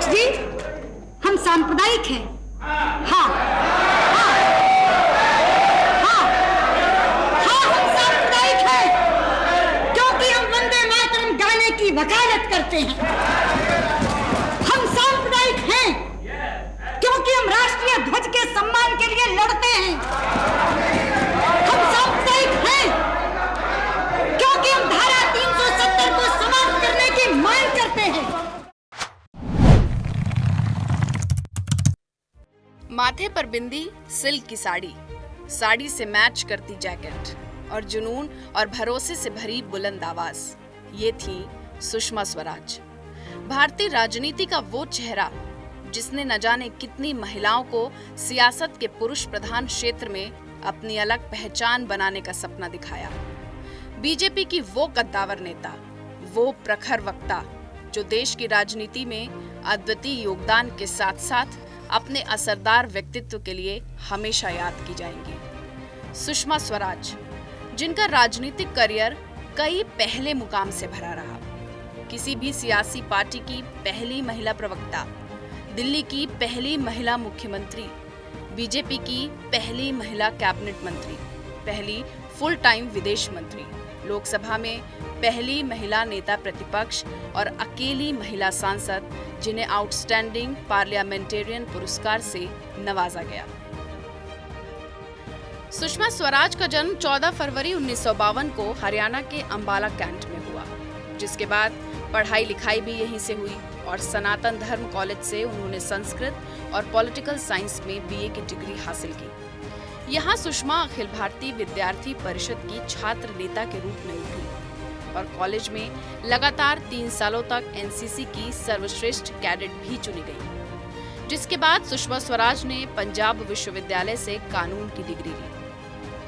अध्यक्ष जी, हम सांप्रदायिक हैं। हाँ, हाँ, हाँ, हाँ, हम सांप्रदायिक हैं क्योंकि हम वंदे मातरम गाने की वकालत करते हैं। हम सांप्रदायिक हैं क्योंकि हम राष्ट्रीय ध्वज के सम्मान के लिए लड़ते हैं। हम सांप्रदायिक हैं क्योंकि हम धारा 370 को समाप्त करने की मांग करते हैं। माथे पर बिंदी, सिल्क की साड़ी, साड़ी से मैच करती जैकेट और जुनून और भरोसे से भरी बुलंद आवाज, ये थी सुषमा स्वराज। भारतीय राजनीति का वो चेहरा जिसने न जाने कितनी महिलाओं को सियासत के पुरुष प्रधान क्षेत्र में अपनी अलग पहचान बनाने का सपना दिखाया। बीजेपी की वो कद्दावर नेता, वो प्रखर वक्ता जो देश की राजनीति में अद्वितीय योगदान के साथ साथ अपने असरदार व्यक्तित्व के लिए हमेशा याद की जाएंगी। सुषमा स्वराज, जिनका राजनीतिक करियर कई पहले मुकाम से भरा रहा। किसी भी सियासी पार्टी की पहली महिला प्रवक्ता, दिल्ली की पहली महिला मुख्यमंत्री, बीजेपी की पहली महिला कैबिनेट मंत्री, पहली फुल टाइम विदेश मंत्री, लोकसभा में पहली महिला नेता प्रतिपक्ष और अकेली महिला सांसद जिन्हें आउटस्टैंडिंग पार्लियामेंटेरियन पुरस्कार से नवाजा गया। सुषमा स्वराज का जन्म 14 फरवरी 1952 को हरियाणा के अंबाला कैंट में हुआ, जिसके बाद पढ़ाई लिखाई भी यहीं से हुई और सनातन धर्म कॉलेज से उन्होंने संस्कृत और पॉलिटिकल साइंस में बीए की डिग्री हासिल की। यहाँ सुषमा अखिल भारतीय विद्यार्थी परिषद की छात्र नेता के रूप में उभरी और कॉलेज में लगातार 3 सालों तक एनसीसी की सर्वश्रेष्ठ कैडेट भी चुनी गई, जिसके बाद सुषमा स्वराज ने पंजाब विश्वविद्यालय से कानून की डिग्री ली।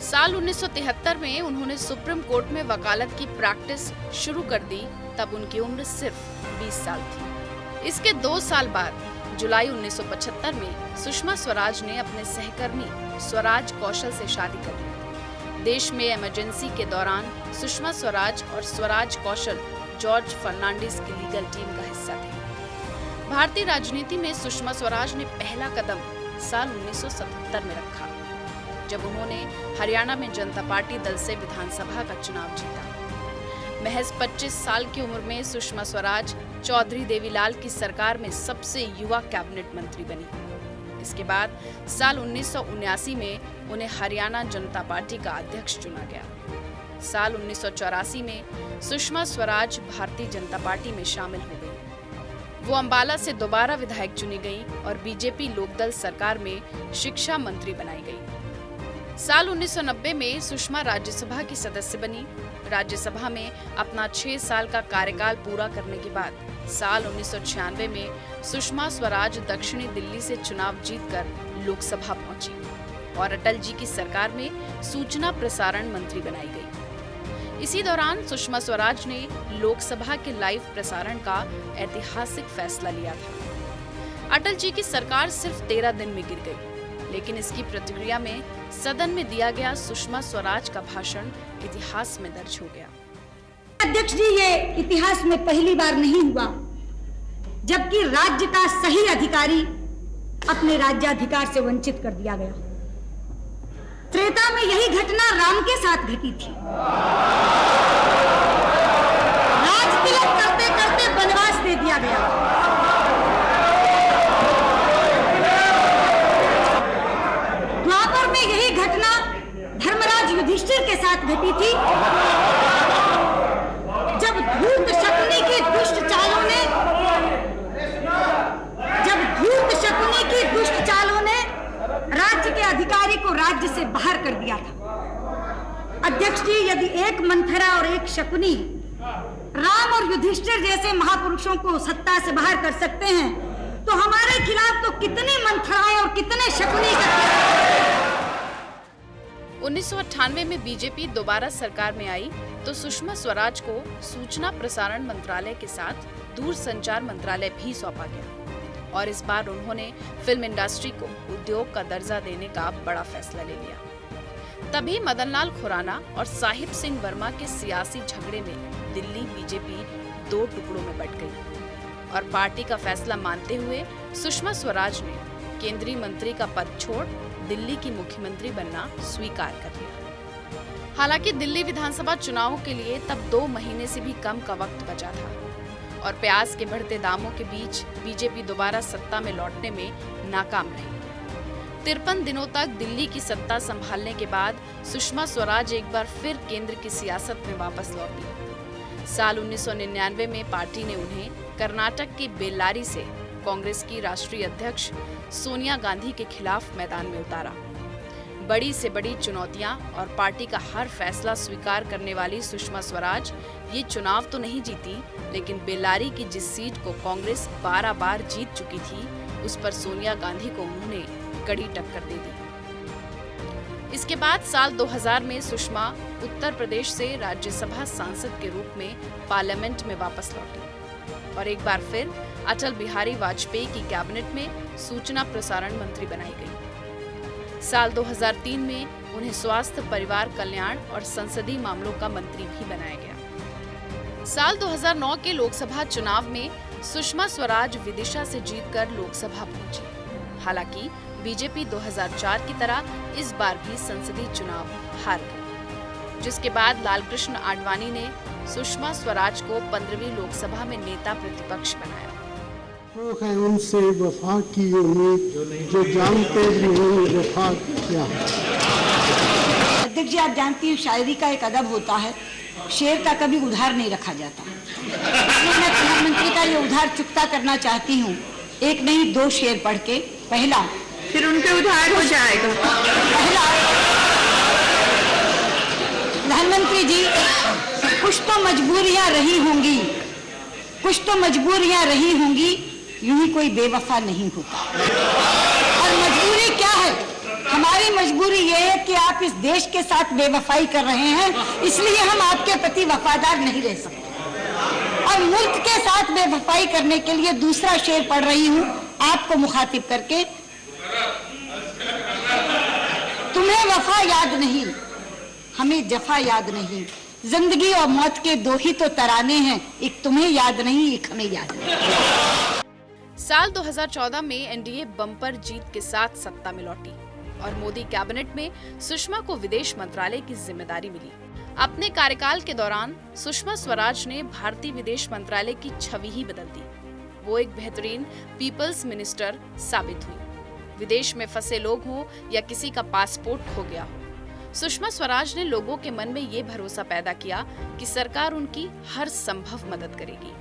साल 1973 में उन्होंने सुप्रीम कोर्ट में वकालत की प्रैक्टिस शुरू कर दी, तब उनकी उम्र सिर्फ 20 साल थी। इसके 2 साल बाद जुलाई 1975 में सुषमा स्वराज ने अपने सहकर्मी स्वराज कौशल से शादी कर ली। देश में इमरजेंसी के दौरान सुषमा स्वराज और स्वराज कौशल जॉर्ज फर्नांडिस की लीगल टीम का हिस्सा थे। भारतीय राजनीति में सुषमा स्वराज ने पहला कदम साल 1977 में रखा, जब उन्होंने हरियाणा में जनता पार्टी दल से विधानसभा का चुनाव जीता। महज 25 साल की उम्र में सुषमा स्वराज चौधरी देवीलाल की सरकार में सबसे युवा कैबिनेट मंत्री बनी। इसके बाद साल 1979 में उन्हें हरियाणा जनता पार्टी का अध्यक्ष चुना गया। साल 1984 में सुषमा स्वराज भारतीय जनता पार्टी में शामिल हो गई। वो अंबाला से दोबारा विधायक चुनी गई और बीजेपी लोकदल सरकार में शिक्षा मंत्री बनाई गई। साल 1990 में सुषमा राज्यसभा की सदस्य बनी। राज्यसभा में अपना 6 साल का कार्यकाल पूरा करने के बाद साल 1996 में सुषमा स्वराज दक्षिणी दिल्ली से चुनाव जीतकर लोकसभा पहुंची और अटल जी की सरकार में सूचना प्रसारण मंत्री बनाई गई। इसी दौरान सुषमा स्वराज ने लोकसभा के लाइव प्रसारण का ऐतिहासिक फैसला लिया था। अटल जी की सरकार सिर्फ 13 दिन में गिर गई, लेकिन इसकी प्रतिक्रिया में सदन में दिया गया सुषमा स्वराज का भाषण इतिहास में दर्ज हो गया। अध्यक्ष जी, ये इतिहास में पहली बार नहीं हुआ जबकि राज्य का सही अधिकारी अपने राज्याधिकार से वंचित कर दिया गया। त्रेता में यही घटना राम के साथ घटी थी। राज तिलक करते करते वनवास दे दिया गया। द्वापर में यही घटना धर्मराज युधिष्ठिर के साथ घटी थी, जब धूर्त शकुनी की दुष्ट चालों ने राज्य के अधिकारी को राज्य से बाहर कर दिया था। अध्यक्ष जी, यदि एक मंथरा और एक शकुनी राम और युधिष्ठिर जैसे महापुरुषों को सत्ता से बाहर कर सकते हैं, तो हमारे खिलाफ तो कितनी मंथराएं और कितने शकुनी करते। 1998 में बीजेपी दोबारा सरकार में आई तो सुषमा स्वराज को सूचना प्रसारण मंत्रालय के साथ दूरसंचार मंत्रालय भी सौंपा गया और इस बार उन्होंने फिल्म इंडस्ट्री को उद्योग का दर्जा देने का बड़ा फैसला ले लिया। तभी मदनलाल खुराना और साहिब सिंह वर्मा के सियासी झगड़े में दिल्ली बीजेपी 2 टुकड़ों में बंट गई और पार्टी का फैसला मानते हुए सुषमा स्वराज ने केंद्रीय मंत्री का पद छोड़ दिल्ली की मुख्यमंत्री बनना स्वीकार कर लिया। हालांकि दिल्ली विधानसभा चुनावों के लिए तब 2 महीने से भी कम का वक्त बचा था और प्याज के बढ़ते दामों के बीच बीजेपी दोबारा सत्ता में लौटने में नाकाम रही। 53 दिनों तक दिल्ली की सत्ता संभालने के बाद सुषमा स्वराज एक बार फिर केंद्र की सियासत में वापस लौटी। साल 1999 में पार्टी ने उन्हें कर्नाटक के बेल्लारी से कांग्रेस की राष्ट्रीय अध्यक्ष सोनिया गांधी के खिलाफ मैदान में उतारा। बड़ी से बड़ी चुनौतियां और पार्टी का हर फैसला स्वीकार करने वाली सुषमा स्वराज ये चुनाव तो नहीं जीती, लेकिन बेल्लारी की जिस सीट को कांग्रेस 12 बार जीत चुकी थी, उस पर सोनिया गांधी को उन्होंने कड़ी टक्कर दे दी। इसके बाद साल 2000 में सुषमा उत्तर प्रदेश से राज्यसभा सांसद के रूप में पार्लियामेंट में वापस लौटी और एक बार फिर अटल बिहारी वाजपेयी की कैबिनेट में सूचना प्रसारण मंत्री बनाई गई। साल 2003 में उन्हें स्वास्थ्य, परिवार कल्याण और संसदीय मामलों का मंत्री भी बनाया गया। साल 2009 के लोकसभा चुनाव में सुषमा स्वराज विदिशा से जीतकर लोकसभा पहुंची। हालांकि बीजेपी 2004 की तरह इस बार भी संसदीय चुनाव हार गई, जिसके बाद लालकृष्ण आडवाणी ने सुषमा स्वराज को 15वीं लोकसभा में नेता प्रतिपक्ष बनाया। तो है उनसे वफा की उम्मीद जो जानते भी नहीं वफा क्या है। अध्यक्ष जी, आप जानती हैं शायरी का एक अदब होता है, शेर का कभी उधार नहीं रखा जाता। मैं प्रधानमंत्री का ये उधार चुकता करना चाहती हूँ, एक नहीं 2 शेर पढ़ के। पहला, फिर उनके उधार हो जाएगा। पहला, प्रधानमंत्री जी, कुछ तो मजबूरियां रही होंगी, कुछ तो मजबूरियां रही होंगी, यूं ही कोई बेवफा नहीं होता। और मजबूरी क्या है? हमारी मजबूरी ये है कि आप इस देश के साथ बेवफाई कर रहे हैं, इसलिए हम आपके प्रति वफादार नहीं रह सकते। और मुल्क के साथ बेवफाई करने के लिए दूसरा शेर पढ़ रही हूं आपको मुखातिब करके। तुम्हें वफा याद नहीं, हमें जफा याद नहीं, जिंदगी और मौत के 2 ही तो तराने हैं, एक तुम्हें याद नहीं, एक हमें याद नहीं। साल 2014 में एनडीए बम्पर जीत के साथ सत्ता में लौटी और मोदी कैबिनेट में सुषमा को विदेश मंत्रालय की जिम्मेदारी मिली। अपने कार्यकाल के दौरान सुषमा स्वराज ने भारतीय विदेश मंत्रालय की छवि ही बदल दी। वो एक बेहतरीन पीपल्स मिनिस्टर साबित हुई। विदेश में फंसे लोग हों या किसी का पासपोर्ट खो गया हो, सुषमा स्वराज ने लोगों के मन में ये भरोसा पैदा किया कि सरकार उनकी हर संभव मदद करेगी।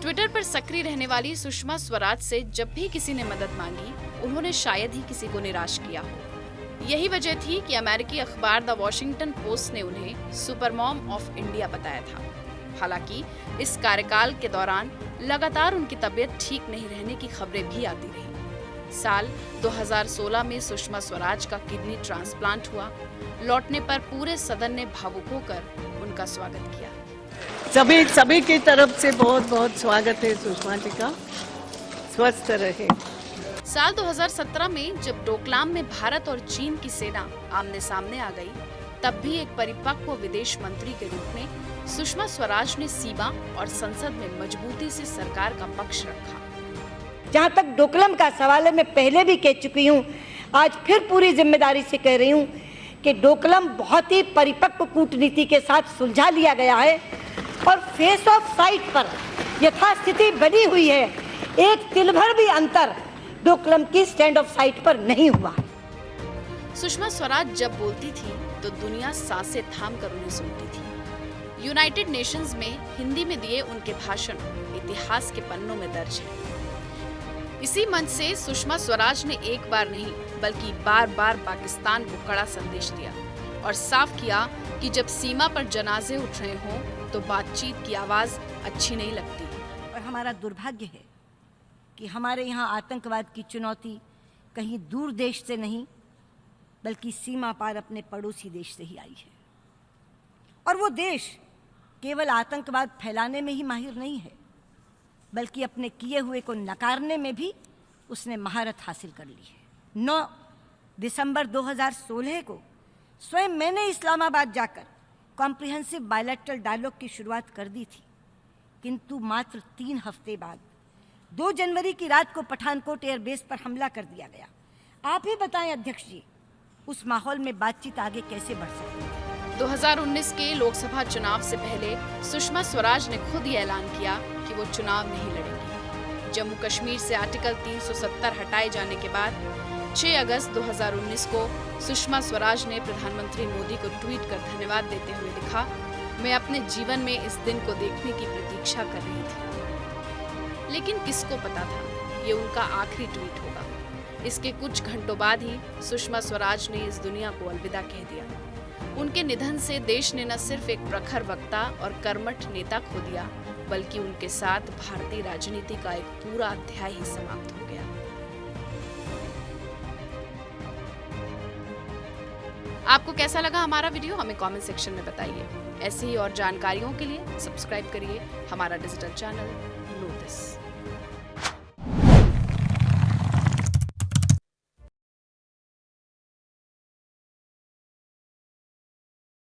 ट्विटर पर सक्रिय रहने वाली सुषमा स्वराज से जब भी किसी ने मदद मांगी, उन्होंने शायद ही किसी को निराश किया हो। यही वजह थी कि अमेरिकी अखबार द वॉशिंगटन पोस्ट ने उन्हें सुपर मॉम ऑफ इंडिया बताया था। हालांकि इस कार्यकाल के दौरान लगातार उनकी तबीयत ठीक नहीं रहने की खबरें भी आती रही। साल 2016 में सुषमा स्वराज का किडनी ट्रांसप्लांट हुआ। लौटने पर पूरे सदन ने भावुक होकर उनका स्वागत किया। सभी की तरफ से बहुत बहुत स्वागत है सुषमा जी का। स्वस्थ रहे। साल 2017 में जब डोकलाम में भारत और चीन की सेना आमने सामने आ गई, तब भी एक परिपक्व विदेश मंत्री के रूप में सुषमा स्वराज ने सीमा और संसद में मजबूती से सरकार का पक्ष रखा। जहाँ तक डोकलाम का सवाल है, मैं पहले भी कह चुकी हूँ, आज फिर पूरी जिम्मेदारी से कह रही हूँ कि डोकलाम बहुत ही परिपक्व कूटनीति के साथ सुलझा लिया गया है और फेस ऑफ साइट पर यथास्थिति बनी हुई है। एक तिल भर भी अंतर डोकलाम की स्टैंड ऑफ साइट पर नहीं हुआ। सुषमा स्वराज जब बोलती थी तो दुनिया सांसें थाम कर उन्हें सुनती थी। यूनाइटेड नेशंस में हिंदी में दिए उनके भाषण इतिहास के पन्नों में दर्ज है। इसी मंच से सुषमा स्वराज ने एक बार नहीं बल्कि बार बार पाकिस्तान को कड़ा संदेश दिया और साफ किया कि जब सीमा पर जनाजे उठ रहे हों तो बातचीत की आवाज अच्छी नहीं लगती। और हमारा दुर्भाग्य है कि हमारे यहाँ आतंकवाद की चुनौती कहीं दूर देश से नहीं बल्कि सीमा पार अपने पड़ोसी देश से ही आई है। और वो देश केवल आतंकवाद फैलाने में ही माहिर नहीं है बल्कि अपने किए हुए को नकारने में भी उसने महारत हासिल कर ली है। 9 दिसंबर 2016 को स्वयं मैंने इस्लामाबाद जाकर कॉम्प्रिहेंसिव बायलैटरल डायलॉग की शुरुआत कर दी थी। किंतु मात्र 3 हफ्ते बाद 2 जनवरी की रात को पठानकोट एयरबेस पर हमला कर दिया गया। आप ही बताएं अध्यक्ष जी, उस माहौल में बातचीत आगे कैसे बढ़ सकती है? 2019 के लोकसभा चुनाव से पहले सुषमा स्वराज ने खुद ये ऐलान किया कि वो चुनाव नहीं लड़ेंगी। जम्मू कश्मीर से आर्टिकल 370 हटाए जाने के बाद 6 अगस्त 2019 को सुषमा स्वराज ने प्रधानमंत्री मोदी को ट्वीट कर धन्यवाद देते हुए लिखा, मैं अपने जीवन में इस दिन को देखने की प्रतीक्षा कर रही थी। लेकिन किसको पता था ये उनका आखिरी ट्वीट होगा। इसके कुछ घंटों बाद ही सुषमा स्वराज ने इस दुनिया को अलविदा कह दिया। उनके निधन से देश ने न सिर्फ एक प्रखर वक्ता और कर्मठ नेता खो दिया, बल्कि उनके साथ भारतीय राजनीति का एक पूरा अध्याय ही समाप्त हो गया। आपको कैसा लगा हमारा वीडियो, हमें कमेंट सेक्शन में बताइए। ऐसी ही और जानकारियों के लिए सब्सक्राइब करिए हमारा डिजिटल चैनल नो दिस।